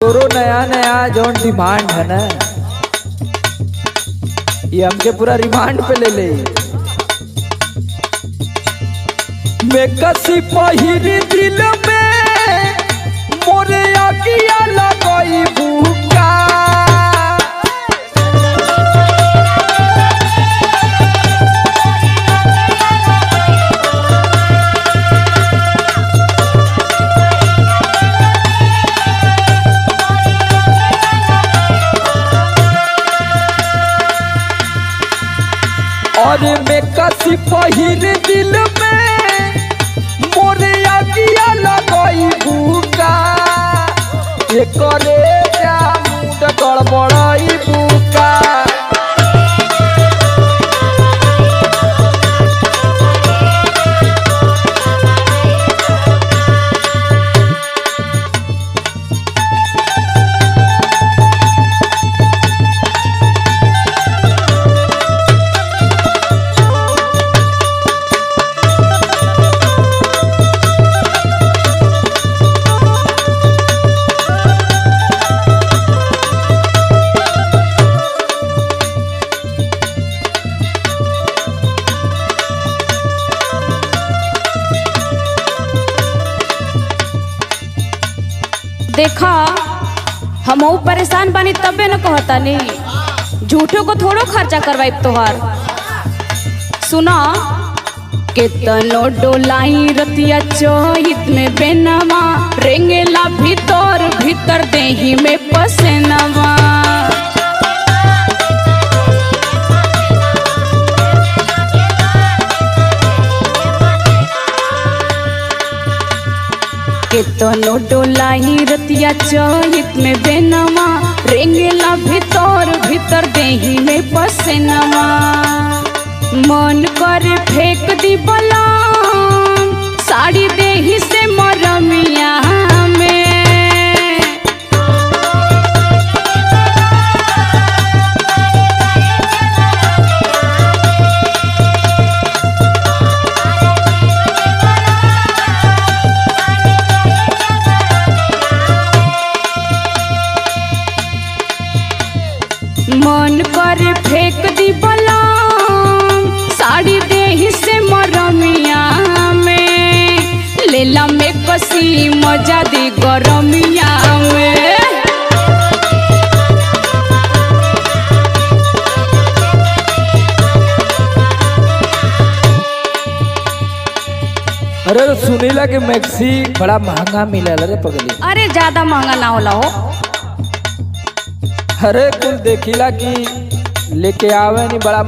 तोरो नया नया जो डिमांड है ना, ये हमके पूरा रिमांड पे ले ले। मैं कसी पहिरी दिल में मोरे आगिया लगाई भूखा। और मैं कसी पहिर दिल में मोरे आगिया लगाई भूखा। ये करे जा मुंड गड़बड़ाई भूखा। देखा हम परेशान बानी तबे न कहता नहीं, झूठो को थोड़ो खर्चा करवाई तोहार। सुना केतनो डोलाई रतिया चोहित में बेनवा, रेंगेला भीतर भीतर देही में पसेनवा। केतनो डोलाई रतिया चोहित में बेनवा, रेंगेला भीतर भीतर देही में पसेनवा। मन करे फेंक दी बलाम साड़ी देही से मरमिया में। मन करे फेंक दी बलाम साड़ी देही से मरमिया में। लेला में कसी मजा दी गरमिया में। अरे सुनीला के मैक्सी बड़ा महंगा मिला रे पगली। अरे ज्यादा महंगा ना होला हो। अरे कुल देखिला कि लेके आवे नहीं बड़ा